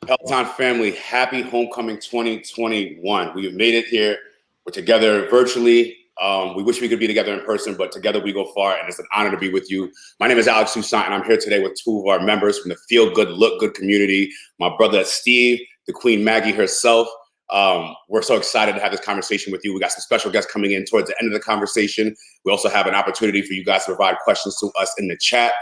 Peloton family, happy homecoming 2021. We have made it here. We're together virtually. We wish we could be together in person, but together we go far, and it's an honor to be with you. My name is Toussaint, and I'm here today with two of our members from the Feel Good, Look Good community. My brother Steve, the Queen Maggie herself. We're so excited to have this conversation with you. We got some special guests coming in towards the end of the conversation. We also have an opportunity for you guys to provide questions to us in the chat.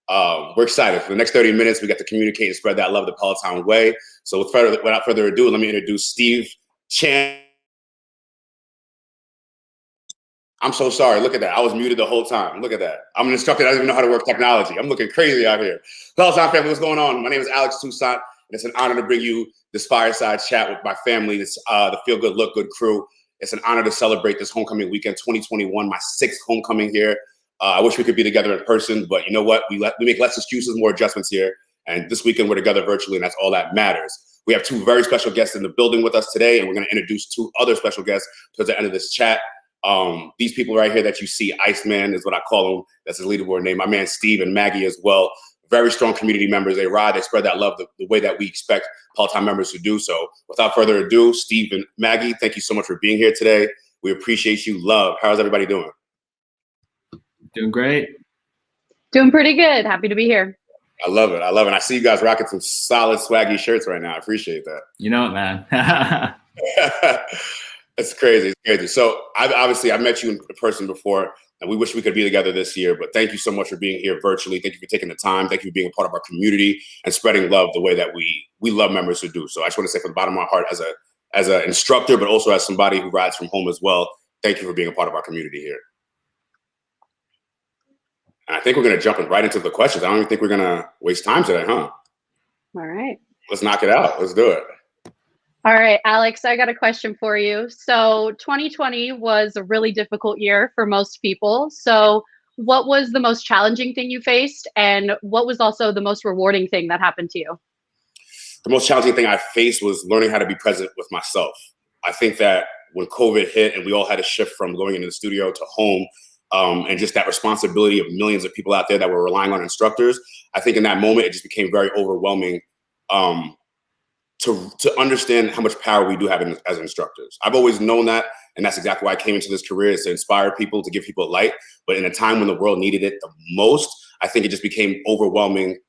We're excited. For the next 30 minutes, we get to communicate and spread that love the Peloton way. So without further ado, let me introduce Steve Chan. I'm so sorry. Look at that. I was muted the whole time. Look at that. I'm an instructor. I don't even know how to work technology. I'm looking crazy out here. Peloton family, what's going on? My name is Toussaint, and it's an honor to bring you this fireside chat with my family, this the Feel Good, Look Good crew. It's an honor to celebrate this homecoming weekend 2021, my 6th homecoming here. I wish we could be together in person, but you know what? We make less excuses, more adjustments here. And this weekend we're together virtually, and that's all that matters. We have two very special guests in the building with us today, and we're going to introduce two other special guests towards the end of this chat. These people right here that you see, Iceman is what I call him. That's his leaderboard name. My man Steve and Maggie as well. Very strong community members. They ride, they spread that love the way that we expect Peloton members to do. So without further ado, Steve and Maggie, thank you so much for being here today. We appreciate you. Love. How's everybody doing? Doing great. Doing pretty good. Happy to be here. I love it. I love it. And I see you guys rocking some solid swaggy shirts right now. I appreciate that. You know it, man. It's crazy. It's crazy. So I met you in person before, and we wish we could be together this year, but thank you so much for being here virtually. Thank you for taking the time. Thank you for being a part of our community and spreading love the way that we love members to do. So I just want to say from the bottom of my heart, as an instructor, but also as somebody who rides from home as well, thank you for being a part of our community here. And I think we're going to jump right into the questions. I don't even think we're going to waste time today, huh? All right. Let's knock it out. Let's do it. All right, Alex, I got a question for you. So 2020 was a really difficult year for most people. So what was the most challenging thing you faced? And what was also the most rewarding thing that happened to you? The most challenging thing I faced was learning how to be present with myself. I think that when COVID hit and we all had to shift from going into the studio to home, and just that responsibility of millions of people out there that were relying on instructors, I think in that moment, it just became very overwhelming to understand how much power we do have as instructors. I've always known that, and that's exactly why I came into this career, is to inspire people, to give people light. But in a time when the world needed it the most, I think it just became overwhelming,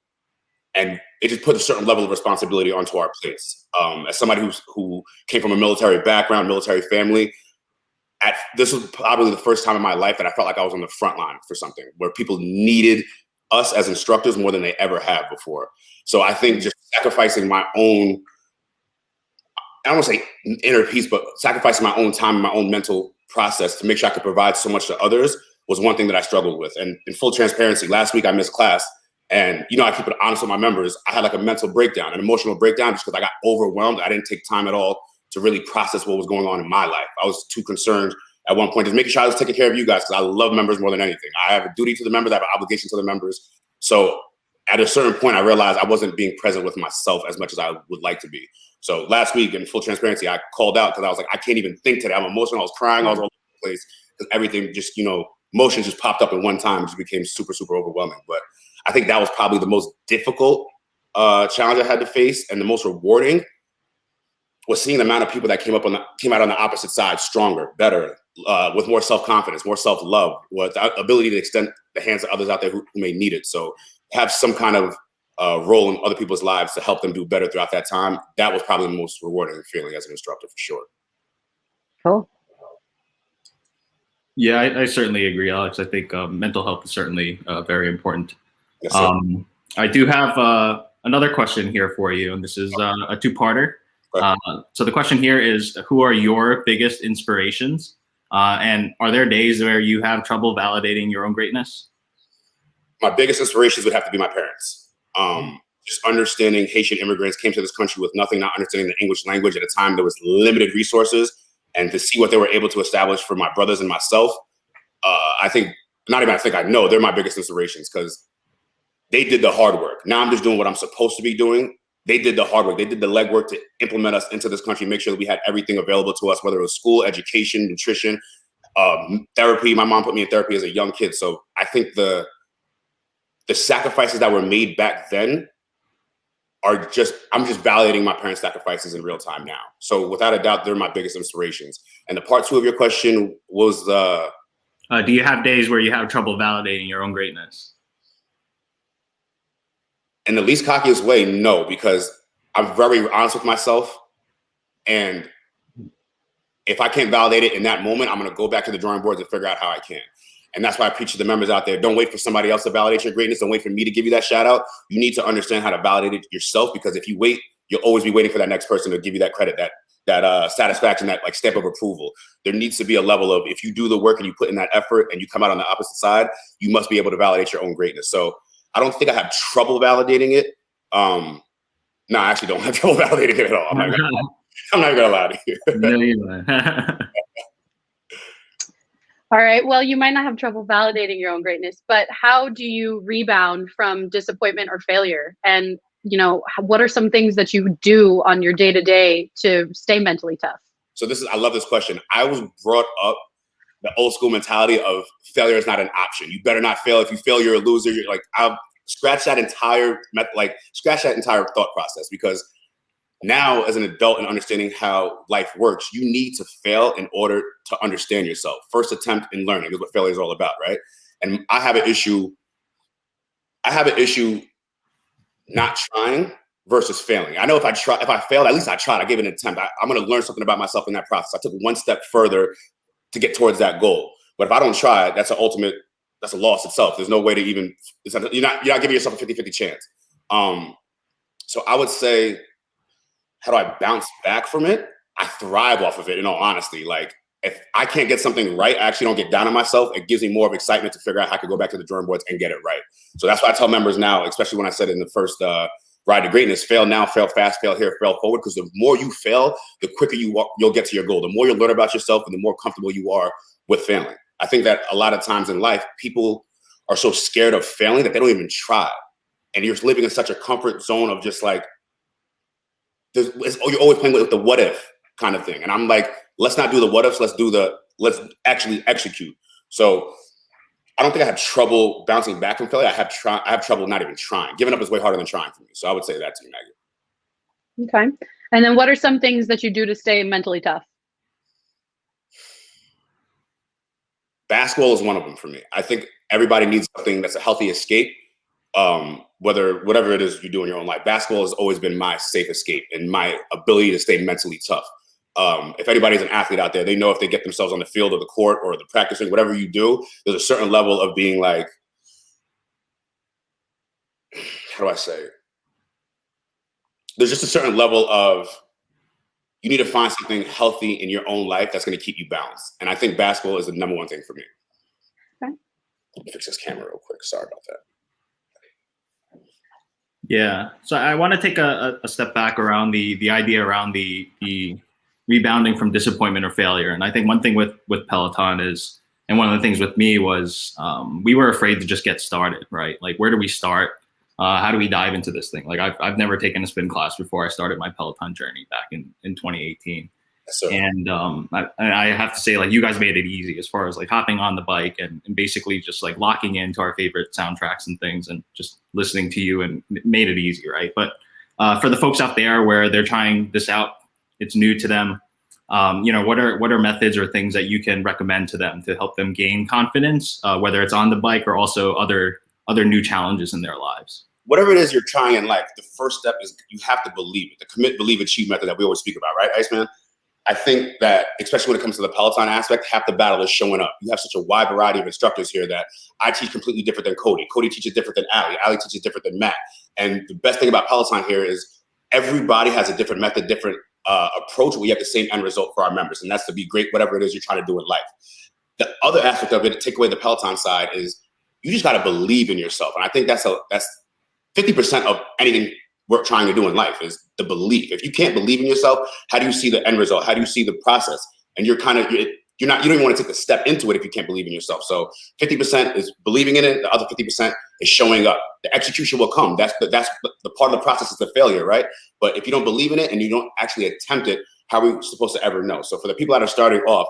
and it just put a certain level of responsibility onto our plates. As somebody who came from a military background, military family, this was probably the first time in my life that I felt like I was on the front line for something where people needed us as instructors more than they ever have before. So I think just sacrificing my own, I don't want to say inner peace, but sacrificing my own time and my own mental process to make sure I could provide so much to others was one thing that I struggled with. And in full transparency, last week I missed class, and I keep it honest with my members. I had like a mental breakdown, an emotional breakdown, just because I got overwhelmed. I didn't take time at all to really process what was going on in my life. I was too concerned at one point just making sure I was taking care of you guys, because I love members more than anything. I have a duty to the members. I have an obligation to the members. So at a certain point, I realized I wasn't being present with myself as much as I would like to be. So last week, in full transparency, I called out because I was like, I can't even think today. I'm emotional. I was crying. I was all over the place because everything just, emotions just popped up at one time. It just became super, super overwhelming. But I think that was probably the most difficult challenge I had to face, and the most rewarding was seeing the amount of people that came out on the opposite side stronger, better, with more self-confidence, more self-love, with the ability to extend the hands to others out there who may need it. So have some kind of role in other people's lives to help them do better throughout that time. That was probably the most rewarding feeling as an instructor, for sure. Cool. Yeah, I certainly agree, Alex. I think mental health is certainly very important. Yes, sir. I do have another question here for you, and this is a two-parter. So the question here is, who are your biggest inspirations? And are there days where you have trouble validating your own greatness? My biggest inspirations would have to be my parents. Just understanding Haitian immigrants came to this country with nothing, not understanding the English language at a time there was limited resources, and to see what they were able to establish for my brothers and myself, I know they're my biggest inspirations, because they did the hard work. Now I'm just doing what I'm supposed to be doing. They did the hard work. They did the legwork to implement us into this country, make sure that we had everything available to us, whether it was school, education, nutrition, therapy. My mom put me in therapy as a young kid. So I think the sacrifices that were made back then I'm just validating my parents' sacrifices in real time now. So without a doubt, they're my biggest inspirations. And the part 2 of your question was do you have days where you have trouble validating your own greatness? In the least cockiest way, no, because I'm very honest with myself. And if I can't validate it in that moment, I'm going to go back to the drawing boards and figure out how I can. And that's why I preach to the members out there. Don't wait for somebody else to validate your greatness. Don't wait for me to give you that shout out. You need to understand how to validate it yourself, because if you wait, you'll always be waiting for that next person to give you that credit, that satisfaction, that like stamp of approval. There needs to be a level of, if you do the work and you put in that effort and you come out on the opposite side, you must be able to validate your own greatness. So I don't think I have trouble validating it. No, I actually don't have trouble validating it at all. I'm not even gonna lie to you. No, you don't. All right. Well, you might not have trouble validating your own greatness, but how do you rebound from disappointment or failure? And, you know, what are some things that you do on your day-to-day to stay mentally tough? So I love this question. I was brought up the old school mentality of failure is not an option. You better not fail. If you fail, you're a loser. You're like, I'll scratch that entire thought process, because now as an adult and understanding how life works, you need to fail in order to understand yourself. First attempt in learning is what failure is all about, right? And I have an issue not trying versus failing. I know if I failed, at least I tried. I gave it an attempt. I'm going to learn something about myself in that process. I took one step further to get towards that goal. But if I don't try, that's a loss itself. There's no way to even, you're not giving yourself a 50-50 chance. So I would say, how do I bounce back from it? I thrive off of it, in all honesty. Like, if I can't get something right, I actually don't get down on myself. It gives me more of excitement to figure out how I can go back to the drawing boards and get it right. So that's why I tell members now, especially when I said in the first Ride to Greatness, fail now, fail fast, fail here, fail forward. Because the more you fail, the quicker you'll get to your goal. The more you'll learn about yourself and the more comfortable you are with failing. I think that a lot of times in life, people are so scared of failing that they don't even try. And you're living in such a comfort zone of just like, you're always playing with the what if kind of thing. And I'm like, let's not do the what ifs, let's actually execute. So I don't think I have trouble bouncing back from failure. I have trouble not even trying. Giving up is way harder than trying for me. So I would say that to you, Maggie. Okay. And then what are some things that you do to stay mentally tough? Basketball is one of them for me. I think everybody needs something that's a healthy escape. Whatever it is you do in your own life, basketball has always been my safe escape and my ability to stay mentally tough. If anybody's an athlete out there, they know if they get themselves on the field or the court or the practicing, whatever you do, there's a certain level of being like, how do I say it? There's just a certain level of, you need to find something healthy in your own life that's going to keep you balanced. And I think basketball is the number one thing for me. Okay. Let me fix this camera real quick. Sorry about that. Yeah. So I want to take a step back around the idea around the rebounding from disappointment or failure. And I think one thing with Peloton is, and one of the things with me was, we were afraid to just get started, right? Like, where do we start? How do we dive into this thing? Like, I've never taken a spin class before I started my Peloton journey back in 2018. Yes, sir. And I have to say, like, you guys made it easy as far as like hopping on the bike and basically just like locking into our favorite soundtracks and things and just listening to you, and made it easy, right? But for the folks out there where they're trying this out, it's new to them. What are methods or things that you can recommend to them to help them gain confidence, whether it's on the bike or also other new challenges in their lives? Whatever it is you're trying in life, the first step is you have to believe it. The commit, believe, achieve method that we always speak about, right, Iceman? I think that, especially when it comes to the Peloton aspect, half the battle is showing up. You have such a wide variety of instructors here that I teach completely different than Cody. Cody teaches different than Ali. Ali teaches different than Matt. And the best thing about Peloton here is everybody has a different method, different approach, but we have the same end result for our members. And that's to be great, whatever it is you're trying to do in life. The other aspect of it, to take away the Peloton side, is you just got to believe in yourself. And I think that's 50% of anything we're trying to do in life is the belief. If you can't believe in yourself, how do you see the end result? How do you see the process? And you don't even want to take the step into it if you can't believe in yourself. So 50% is believing in it. The other 50% is showing up. The execution will come. That's the part of the process is the failure, right? But if you don't believe in it and you don't actually attempt it, how are we supposed to ever know? So for the people that are starting off,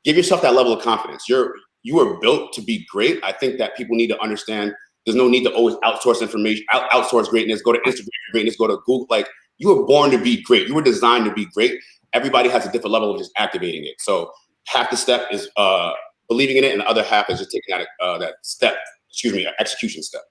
give yourself that level of confidence. You are built to be great. I think that people need to understand There's no need to always outsource information, outsource greatness, go to Instagram for greatness, go to Google. Like, you were born to be great. You were designed to be great. Everybody has a different level of just activating it. So half the step is believing in it, and the other half is just taking that step, execution step.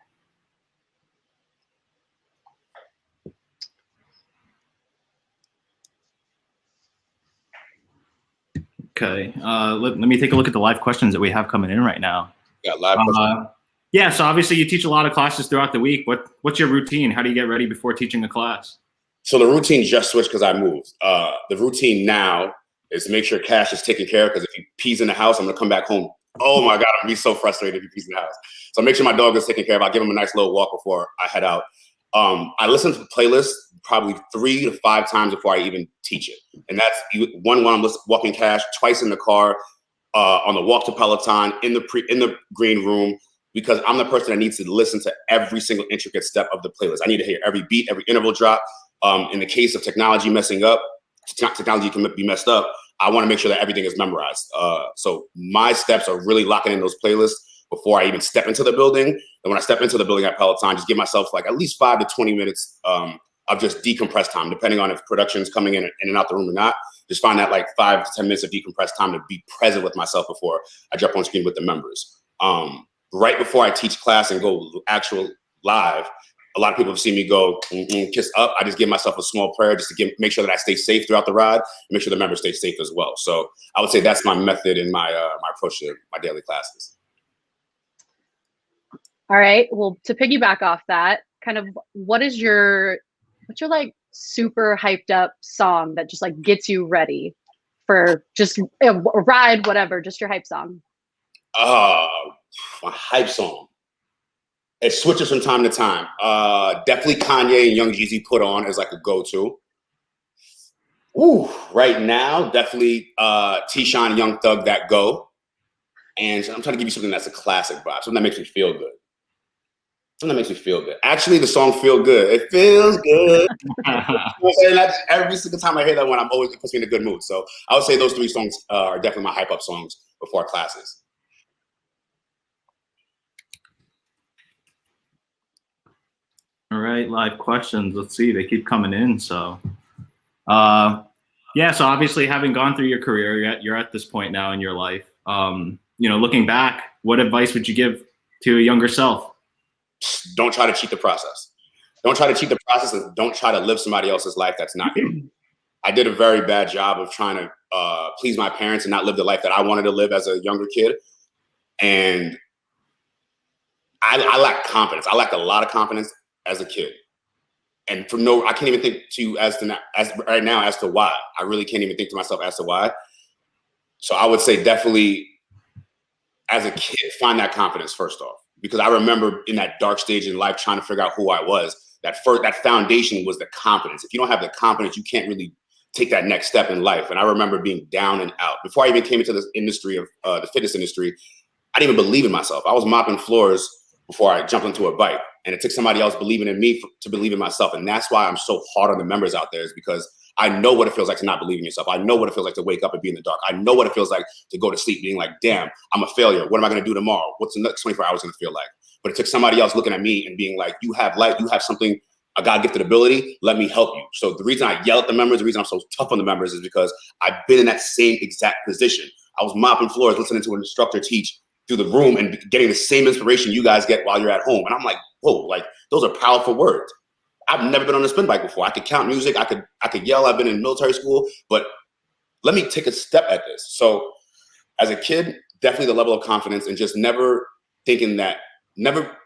Okay, let me take a look at the live questions that we have coming in right now. Yeah, live questions. Yeah, so obviously you teach a lot of classes throughout the week. What's your routine? How do you get ready before teaching a class? So the routine just switched because I moved. The routine now is to make sure Cash is taken care of, because if he pees in the house, I'm gonna come back home. Oh my God, I'm gonna be so frustrated if he pees in the house. So I make sure my dog is taken care of. I give him a nice little walk before I head out. I listen to the playlist probably 3 to 5 times before I even teach it. And that's one when I'm walking Cash, twice in the car, on the walk to Peloton, in the green room, because I'm the person that needs to listen to every single intricate step of the playlist. I need to hear every beat, every interval drop. In the case of technology messing up, technology can be messed up. I want to make sure that everything is memorized. So my steps are really locking in those playlists before I even step into the building. And when I step into the building at Peloton, just give myself like at least 5 to 20 minutes of just decompress time, depending on if production's coming in and out the room or not. Just find that like 5 to 10 minutes of decompressed time to be present with myself before I jump on screen with the members. Right before I teach class and go actual live, a lot of people have seen me go kiss up. I just give myself a small prayer just to make sure that I stay safe throughout the ride, and make sure the members stay safe as well. So I would say that's my method in my my approach to my daily classes. All right. Well, to piggyback off that, kind of what's your like super hyped up song that just like gets you ready for just a ride, whatever, just your hype song? My hype song. It switches from time to time. Definitely Kanye and Young Jeezy Put On is like a go-to. Ooh, right now, definitely Toussaint and Young Thug, That Go. And I'm trying to give you something that's a classic vibe, something that makes me feel good. Something that makes me feel good. Actually, the song Feel Good. It feels good. And every single time I hear that one, it puts me in a good mood. So I would say those 3 songs are definitely my hype up songs before classes. All right, live questions. Let's see, they keep coming in. So, yeah. So obviously, having gone through your career, you're at this point now in your life. Looking back, what advice would you give to a younger self? Don't try to cheat the process. Don't try to cheat the process, and don't try to live somebody else's life that's not you. I did a very bad job of trying to please my parents and not live the life that I wanted to live as a younger kid. And I lacked confidence. I lacked a lot of confidence as a kid. And I can't even think to you as right now as to why. I really can't even think to myself as to why. So I would say definitely as a kid, find that confidence first off. Because I remember in that dark stage in life trying to figure out who I was, that foundation was the confidence. If you don't have the confidence, you can't really take that next step in life. And I remember being down and out. Before I even came into this industry of the fitness industry, I didn't even believe in myself. I was mopping floors before I jumped into a bike. And it took somebody else believing in me to believe in myself. And that's why I'm so hard on the members out there, is because I know what it feels like to not believe in yourself. I know what it feels like to wake up and be in the dark. I know what it feels like to go to sleep being like, damn, I'm a failure. What am I going to do tomorrow? What's the next 24 hours going to feel like? But it took somebody else looking at me and being like, you have light, you have something, a God-gifted ability, let me help you. So the reason I yell at the members, the reason I'm so tough on the members is because I've been in that same exact position. I was mopping floors, listening to an instructor teach through the room and getting the same inspiration you guys get while you're at home. And I'm like, whoa, like those are powerful words. I've never been on a spin bike before. I could count music. I could yell. I've been in military school, but let me take a step at this. So as a kid, definitely the level of confidence and just never thinking that, never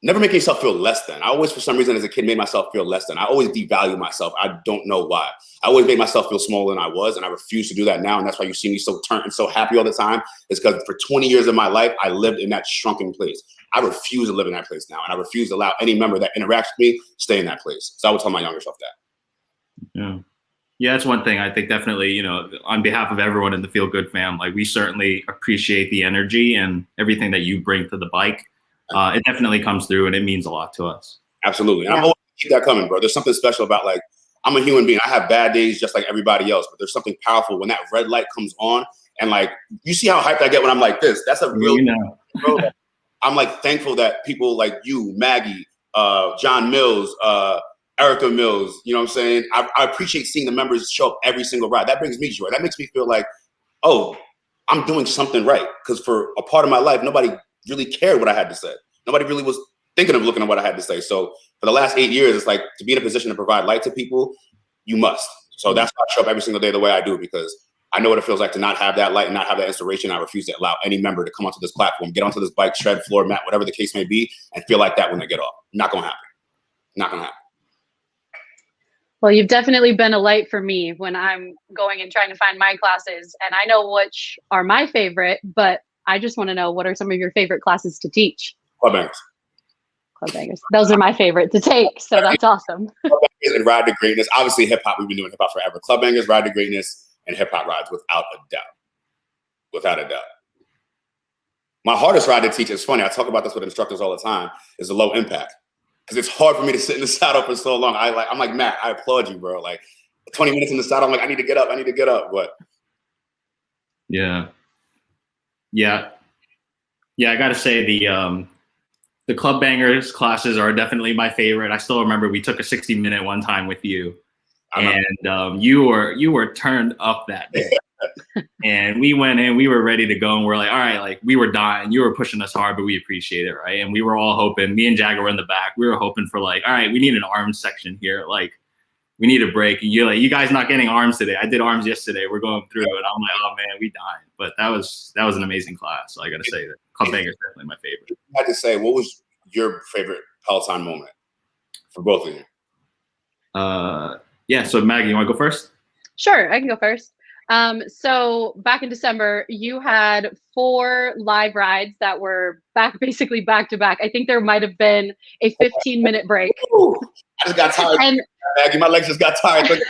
making yourself feel less than. I always, for some reason, as a kid, made myself feel less than. I always devalue myself. I don't know why. I always made myself feel smaller than I was, and I refuse to do that now. And that's why you see me so turned and so happy all the time. Is because for 20 years of my life, I lived in that shrunken place. I refuse to live in that place now, and I refuse to allow any member that interacts with me stay in that place. So I would tell my younger self that. Yeah, that's one thing I think definitely, on behalf of everyone in the Feel Good fam, like we certainly appreciate the energy and everything that you bring to the bike. It definitely comes through and it means a lot to us. Absolutely. And I'm always keep that coming, bro. There's something special about, like, I'm a human being. I have bad days just like everybody else, but there's something powerful when that red light comes on and, like, you see how hyped I get when I'm like this. That's a real bro. I'm like thankful that people like you, Maggie, John Mills, Erica Mills, you know what I'm saying? I appreciate seeing the members show up every single ride. That brings me joy. That makes me feel like, oh, I'm doing something right. Because for a part of my life, nobody really cared what I had to say. Nobody really was thinking of looking at what I had to say. So for the last 8 years, it's like to be in a position to provide light to people, you must. So that's why I show up every single day the way I do, because I know what it feels like to not have that light and not have that inspiration. I refuse to allow any member to come onto this platform, get onto this bike, shred, floor, mat, whatever the case may be, and feel like that when they get off. Not going to happen. Not going to happen. Well, you've definitely been a light for me when I'm going and trying to find my classes. And I know which are my favorite, but I just want to know, what are some of your favorite classes to teach? Club bangers. Club bangers. Those are my favorite to take. So that's awesome. Club bangers and Ride to Greatness. Obviously, hip hop, we've been doing hip hop forever. Club bangers, Ride to Greatness, and hip hop rides, without a doubt. Without a doubt. My hardest ride to teach, is funny, I talk about this with instructors all the time, is the low impact. Because it's hard for me to sit in the saddle for so long. I'm like, Matt, I applaud you, bro. Like 20 minutes in the saddle, I'm like, I need to get up. But yeah. I gotta say the Club Bangers classes are definitely my favorite. I still remember we took a 60-minute one time with you, and you were turned up that day. And we went in, we were ready to go, and we're like, all right, like we were dying. You were pushing us hard, but we appreciate it, right? And we were all hoping, me and Jagger were in the back, we were hoping for like, all right, we need an arms section here. Like, we need a break. And you're like, you guys not getting arms today. I did arms yesterday. We're going through it. I'm like, oh man, we dying. But that was an amazing class. So I gotta say that Club Banger is definitely my favorite. I had to say, what was your favorite Peloton moment for both of you? Yeah, so Maggie, you wanna go first? Sure, I can go first. So back in December, you had 4 live rides that were basically back to back. I think there might have been a 15-minute break. Ooh, I just got tired. And Maggie, my legs just got tired.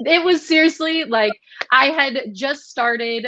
It was seriously like, I had just started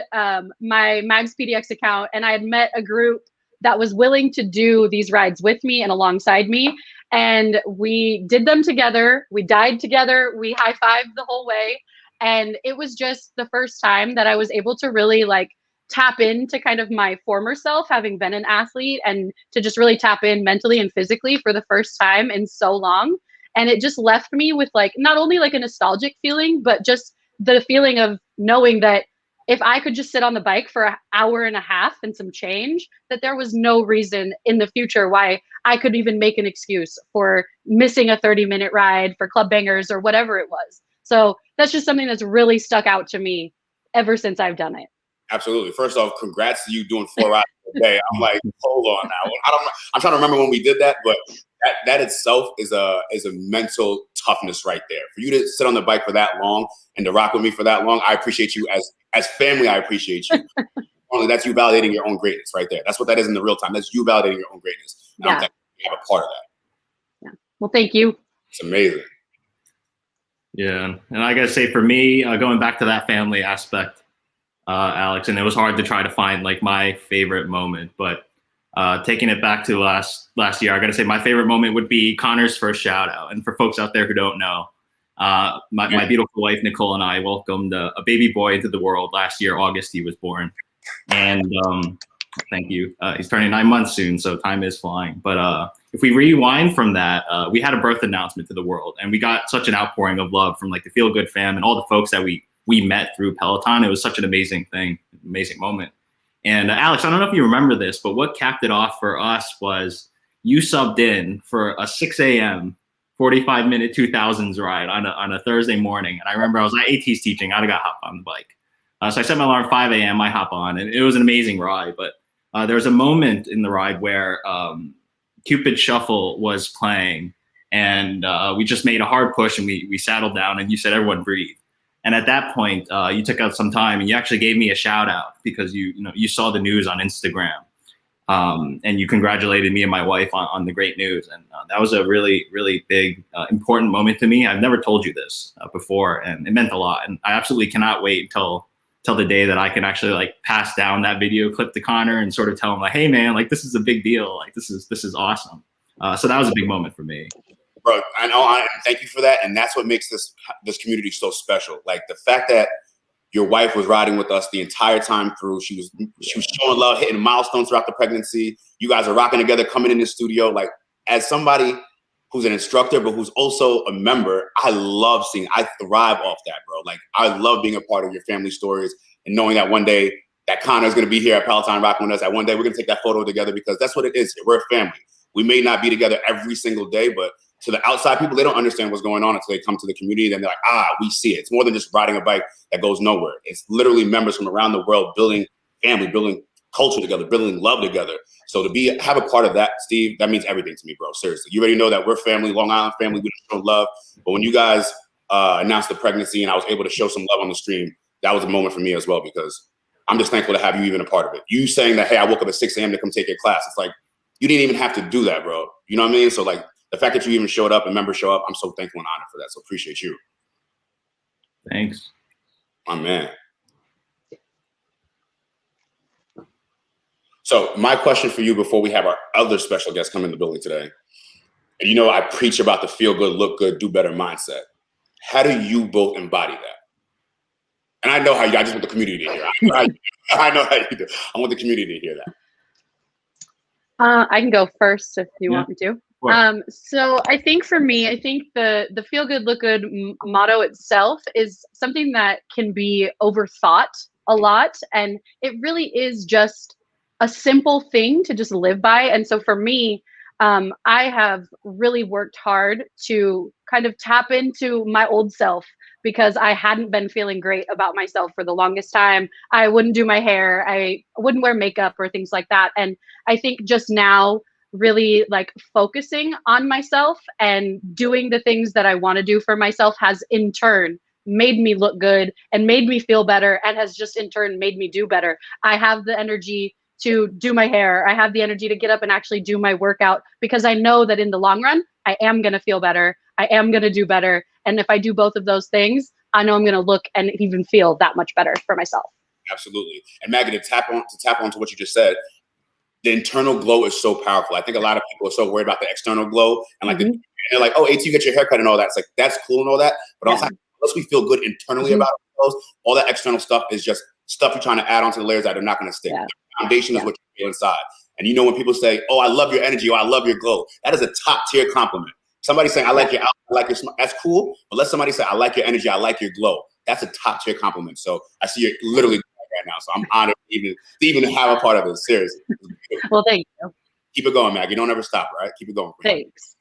my Mags PDX account, and I had met a group that was willing to do these rides with me and alongside me. And we did them together. We died together. We high-fived the whole way. And it was just the first time that I was able to really like tap into kind of my former self, having been an athlete, and to just really tap in mentally and physically for the first time in so long. And it just left me with like, not only like a nostalgic feeling, but just the feeling of knowing that if I could just sit on the bike for an hour and a half and some change, that there was no reason in the future why I could even make an excuse for missing a 30-minute ride for Club Bangers or whatever it was. So that's just something that's really stuck out to me ever since I've done it. Absolutely. First off, congrats to you doing 4 rides a day. I'm like, hold on now. I'm trying to remember when we did that, but that itself is a mental toughness right there. For you to sit on the bike for that long and to rock with me for that long, I appreciate you as family. I appreciate you. Only that's you validating your own greatness right there. That's what that is in the real time. That's you validating your own greatness. And I'm thankful you have a part of that. Yeah. Well, thank you. It's amazing. Yeah, and I gotta say, for me, going back to that family aspect, Alex, and it was hard to try to find like my favorite moment, but taking it back to last year, I gotta say my favorite moment would be Connor's first shout out. And for folks out there who don't know, my beautiful wife Nicole and I welcomed a baby boy into the world last year. August he was born, and thank you. He's turning 9 months soon, so time is flying. But if we rewind from that, we had a birth announcement to the world, and we got such an outpouring of love from like the Feel Good fam and all the folks that we met through Peloton. It was such an amazing thing, amazing moment. And Alex, I don't know if you remember this, but what capped it off for us was you subbed in for a 6 a.m. 45-minute 2000s ride on a Thursday morning. And I remember I was at AT's teaching. I got hop on the bike. So I set my alarm 5 a.m. I hop on, and it was an amazing ride. But there was a moment in the ride where Cupid Shuffle was playing, and we just made a hard push, and we saddled down, and you said, everyone breathe. And at that point, you took out some time, and you actually gave me a shout out because you saw the news on Instagram, and you congratulated me and my wife on the great news. And that was a really, really big, important moment to me. I've never told you this before, and it meant a lot. And I absolutely cannot wait till the day that I can actually like pass down that video clip to Connor and sort of tell him like, hey man, like this is a big deal. Like this is awesome. So that was a big moment for me. Bro, I know. Thank you for that. And that's what makes this community so special. Like the fact that Your wife was riding with us the entire time through. She was showing love, hitting milestones throughout the pregnancy. You guys are rocking together, coming in the studio. Like, as somebody who's an instructor, but who's also a member, I thrive off that, bro. Like, I love being a part of your family stories and knowing that one day that Connor's going to be here at Peloton rocking with us. That one day we're going to take that photo together, because that's what it is. We're a family. We may not be together every single day, but to the outside people, they don't understand what's going on until they come to the community. Then they're like, we see it. It's more than just riding a bike that goes nowhere. It's literally members from around the world building family, building culture together, building love together. So to have a part of that, Steve, that means everything to me, bro. Seriously. You already know that we're family, Long Island family. We just show love. But when you guys announced the pregnancy and I was able to show some love on the stream, that was a moment for me as well, because I'm just thankful to have you even a part of it. You saying that, hey, I woke up at 6 a.m. to come take your class. It's like, you didn't even have to do that, bro. You know what I mean? So like, the fact that you even showed up and members show up, I'm so thankful and honored for that. So appreciate you. Thanks. My man. So my question for you before we have our other special guests come in the building today, and you know I preach about the feel good, look good, do better mindset. How do you both embody that? And I know how you, I just want the community to hear. I know how you do. I want the community to hear that. I can go first if you want me to. So I think for me, I think the feel good, look good motto itself is something that can be overthought a lot. And it really is just a simple thing to just live by. And so for me, I have really worked hard to kind of tap into my old self, because I hadn't been feeling great about myself for the longest time. I wouldn't do my hair. I wouldn't wear makeup or things like that. And I think just now, really like focusing on myself and doing the things that I want to do for myself has in turn made me look good and made me feel better, and has just in turn made me do better. I have the energy to do my hair. I have the energy to get up and actually do my workout, because I know that in the long run, I am going to feel better. I am going to do better. And if I do both of those things, I know I'm going to look and even feel that much better for myself. Absolutely. And Maggie, to tap on to what you just said, the internal glow is so powerful. I think a lot of people are so worried about the external glow, and like they're like, oh, AT, you get your haircut and all that. It's like, that's cool and all that, but also unless we feel good internally about ourselves, all that external stuff is just stuff you're trying to add onto the layers that are not going to stick. The foundation is what you feel inside. And you know, when people say, oh, I love your energy, or I love your glow, that is a top tier compliment. Somebody saying, I like your outfit, I like your smile, that's cool. But let somebody say, I like your energy, I like your glow. That's a top tier compliment. So I see you're literally right now. So I'm honored to even have a part of this. Seriously. Well, thank you. Keep it going, Maggie. Don't ever stop, right? Keep it going. Thanks.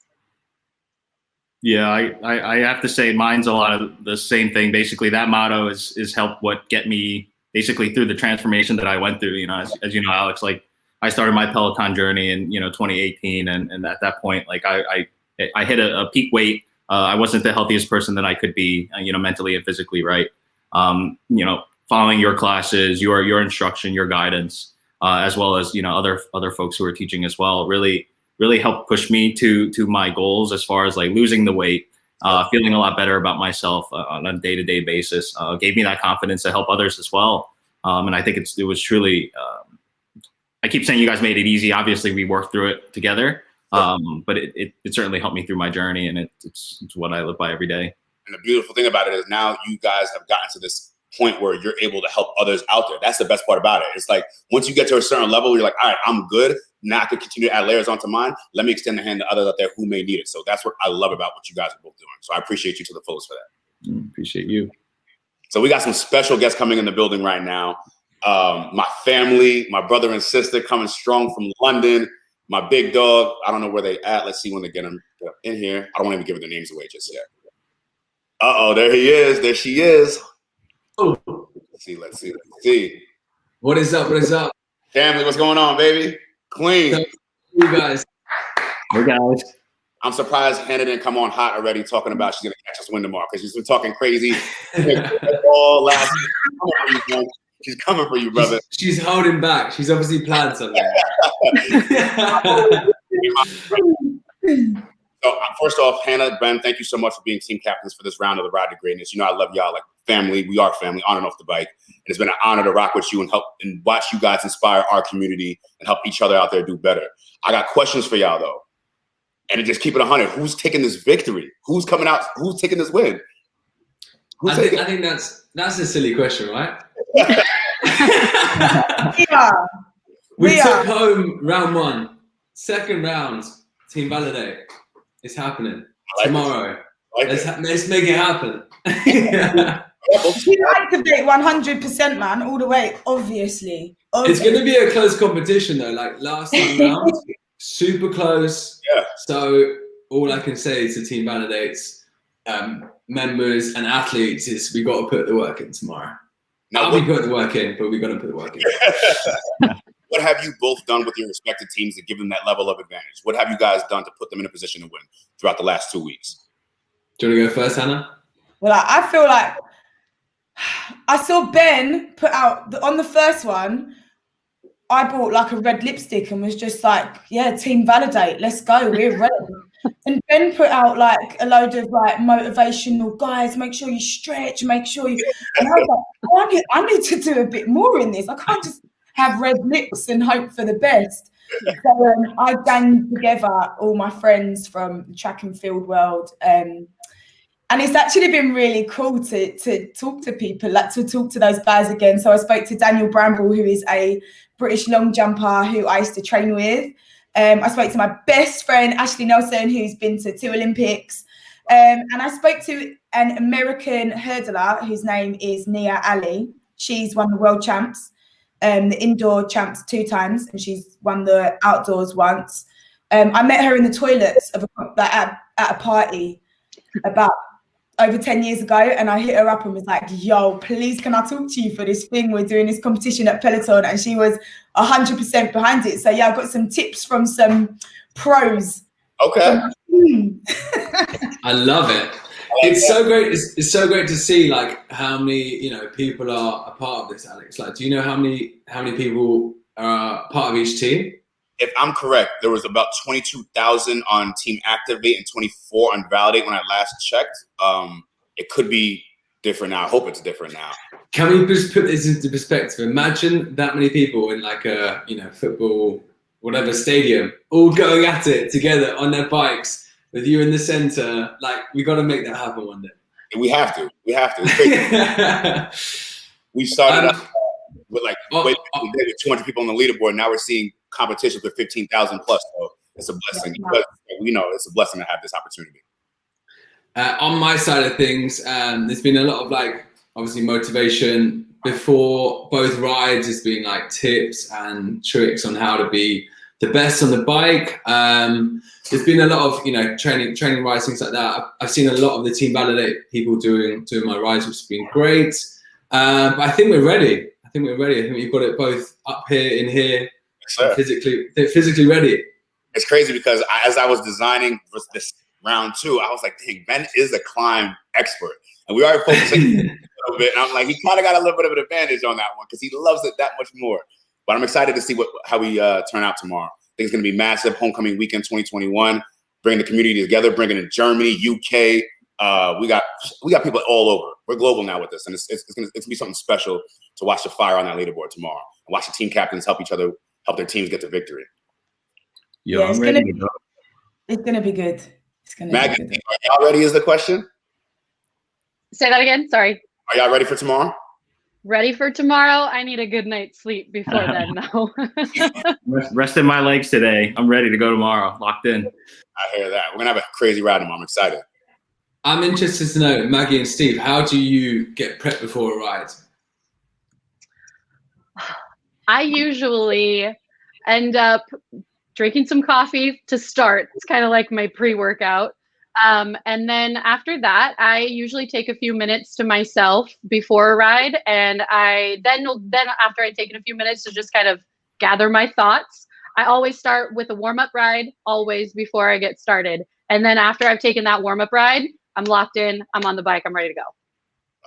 Yeah, I have to say mine's a lot of the same thing. Basically, that motto is helped what get me basically through the transformation that I went through. You know, as you know, Alex, like I started my Peloton journey in 2018, and at that point, like I hit a peak weight. I wasn't the healthiest person that I could be, mentally and physically, right? Following your classes, your instruction, your guidance, as well as other folks who are teaching as well, really helped push me to my goals as far as like losing the weight, feeling a lot better about myself on a day-to-day basis. Gave me that confidence to help others as well. And I think it was truly. I keep saying you guys made it easy. Obviously, we worked through it together. But it certainly helped me through my journey, and it's what I live by every day. And the beautiful thing about it is now you guys have gotten to this point where you're able to help others out there. That's the best part about it. It's like once you get to a certain level, you're like, all right, I'm good. Now I can continue to add layers onto mine. Let me extend the hand to others out there who may need it. So that's what I love about what you guys are both doing. So I appreciate you to the fullest for that. Appreciate you. So we got some special guests coming in the building right now. My family, my brother and sister coming strong from London. My big dog, I don't know where they at. Let's see when they get them in here. I don't want to even give their names away just yet. Uh-oh, there he is. There she is. Oh. Let's see. What is up? What is up? Family, what's going on, baby? Queen. You guys. Hey, guys. I'm surprised Hannah didn't come on hot already talking about she's going to catch us win tomorrow, because she's been talking crazy all last week. She's coming for you, brother. She's holding back. She's obviously planned something. So first off, Hannah, Ben, thank you so much for being team captains for this round of the Ride to Greatness. You know I love y'all like family. We are family on and off the bike. And it's been an honor to rock with you and help and watch you guys inspire our community and help each other out there do better. I got questions for y'all though. And just keep it 100. Who's taking this victory? Who's coming out? Who's taking this win? I think That's a silly question, right? Yeah. We took home round 1. Second round, Team Validate. It's happening tomorrow. Let's make it happen. We activate 100%, man, all the way, obviously. It's going to be a close competition, though. Like last time round, super close. Yeah. So all I can say to Team Validate's members and athletes is we got to put the work in tomorrow. Now we put the work in, but we got to put the work in. What have you both done with your respective teams to give them that level of advantage? What have you guys done to put them in a position to win throughout the last 2 weeks? Do you want to go first, Hannah? Well, I feel like I saw Ben put out on the first one. I bought like a red lipstick and was just like, yeah, Team Validate, let's go, we're ready. And Ben put out like a load of like motivational, guys, make sure you stretch, make sure you. And I was like, I need to do a bit more in this. I can't just have red lips and hope for the best. So I ganged together all my friends from the track and field world. And it's actually been really cool to talk to people, like to talk to those guys again. So I spoke to Daniel Bramble, who is a British long jumper who I used to train with. I spoke to my best friend, Ashley Nelson, who's been to 2 Olympics. And I spoke to an American hurdler whose name is Nia Ali. She's won the world champs, the indoor champs 2 times, and she's won the outdoors once. I met her in the toilets at a party about over 10 years ago, and I hit her up and was like, yo, please can I talk to you for this thing? We're doing this competition at Peloton, and she was 100% behind it. So yeah, I got some tips from some pros. Okay. I love it. It's so great. It's so great to see like how many people are a part of this, Alex. Like, do you know how many people are part of each team? If I'm correct, there was about 22,000 on Team Activate and 24 on Validate when I last checked. It could be different now. I hope it's different now. Can we just put this into perspective? Imagine that many people in like a football, whatever stadium, all going at it together on their bikes with you in the center. Like, we got to make that happen one day. We have to. We have to. We started up with like 200 people on the leaderboard. Now we're seeing competitions with 15,000 plus. So it's a blessing. But we know it's a blessing to have this opportunity. On my side of things, there's been a lot of like obviously motivation before both rides. There's been like tips and tricks on how to be the best on the bike. There's been a lot of training rides, things like that. I've seen a lot of the Team Validate people doing my rides, which has been great. But I think we're ready. I think we've got it both up here, in here, physically ready. It's crazy because as I was designing this round 2, I was like, dang, Ben is a climb expert. And we are focusing a little bit. And I'm like, he kind of got a little bit of an advantage on that one because he loves it that much more. But I'm excited to see how we turn out tomorrow. I think it's going to be massive. Homecoming weekend 2021, bringing the community together, bringing in Germany, UK. We got people all over. We're global now with this. And it's going to be something special to watch the fire on that leaderboard tomorrow and watch the team captains help their teams get to victory. Yo, I'm ready to go. It's going to be good. It's going to Maggie, be good. are y'all ready is the question? Say that again. Sorry. Are y'all ready for tomorrow? Ready for tomorrow? I need a good night's sleep before then, though. Rested my legs today. I'm ready to go tomorrow. Locked in. I hear that. We're going to have a crazy ride tomorrow. I'm excited. I'm interested to know, Maggie and Steve, how do you get prepped before a ride? I usually end up drinking some coffee to start. It's kind of like my pre-workout. And then after that, I usually take a few minutes to myself before a ride. And then after I've taken a few minutes to just kind of gather my thoughts, I always start with a warm-up ride, always before I get started. And then after I've taken that warm-up ride, I'm locked in, I'm on the bike, I'm ready to go.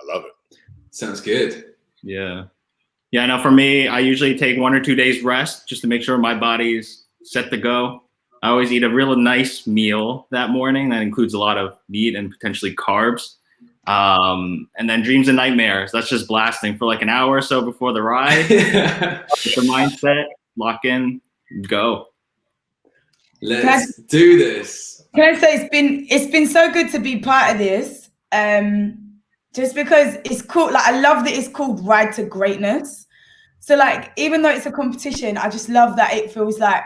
I love it. Sounds good. Yeah. Yeah, no, for me, I usually take 1 or 2 days rest just to make sure my body's set to go. I always eat a real nice meal that morning. That includes a lot of meat and potentially carbs. And then dreams and nightmares. That's just blasting for like an hour or so before the ride. Get the mindset, lock in, go. Let's do this. Can I say it's been so good to be part of this. just because it's cool. Like, I love that it's called Ride to Greatness. So like, even though it's a competition, I just love that it feels like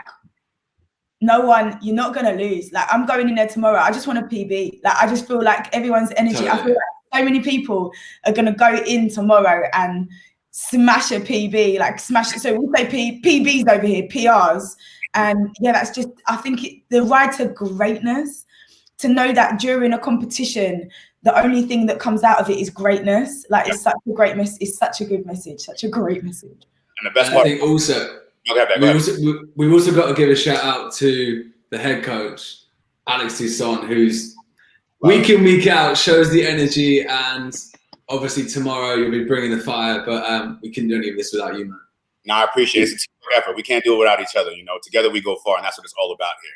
you're not going to lose. Like, I'm going in there tomorrow. I just want a PB. Like, I just feel like everyone's energy. I feel like so many people are going to go in tomorrow and smash a PB, like smash it. So we say PBs over here, PRs. And yeah, that's just, I think the Ride to Greatness, to know that during a competition, the only thing that comes out of it is greatness. Like, it's such a great message. It's such a good message, such a great message. And the best part, I think also, we've also got to give a shout out to the head coach, Alex Toussaint, who's week in, week out shows the energy. And obviously tomorrow you'll be bringing the fire, but we couldn't do any of this without you, man. No, I appreciate it. It's a team effort. We can't do it without each other. You know, together we go far, and that's what it's all about here.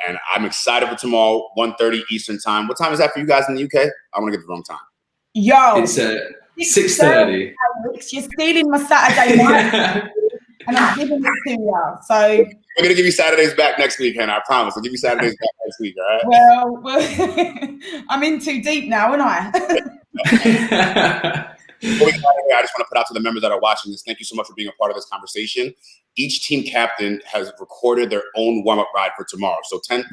And I'm excited for tomorrow, 1:30 Eastern time. What time is that for you guys in the UK? I want to get the wrong time. Yo, it's 6:30. You're stealing my Saturday night, and I'm giving it to you. So we're gonna give you Saturdays back next week, Hannah. I promise. I'll give you Saturdays back next week. All right. Well, I'm in too deep now, aren't I? Before we get out of here, I just want to put out to the members that are watching this, thank you so much for being a part of this conversation. Each team captain has recorded their own warm-up ride for tomorrow. So 5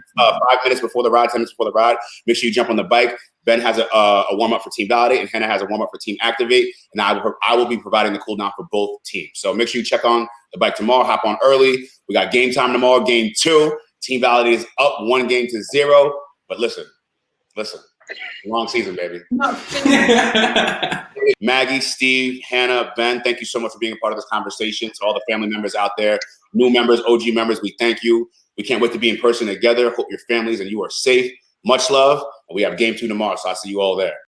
minutes before the ride, 10 minutes before the ride, make sure you jump on the bike. Ben has a warm-up for Team Validate, and Hannah has a warm-up for Team Activate. And I will be providing the cool down for both teams. So make sure you check on the bike tomorrow, hop on early. We got game time tomorrow, game 2. Team Validate is up 1-0. But listen. Long season, baby. Maggie, Steve, Hannah, Ben, thank you so much for being a part of this conversation. To all the family members out there, new members, OG members, we thank you. We can't wait to be in person together. Hope your families and you are safe. Much love. And we have game 2 tomorrow, so I'll see you all there.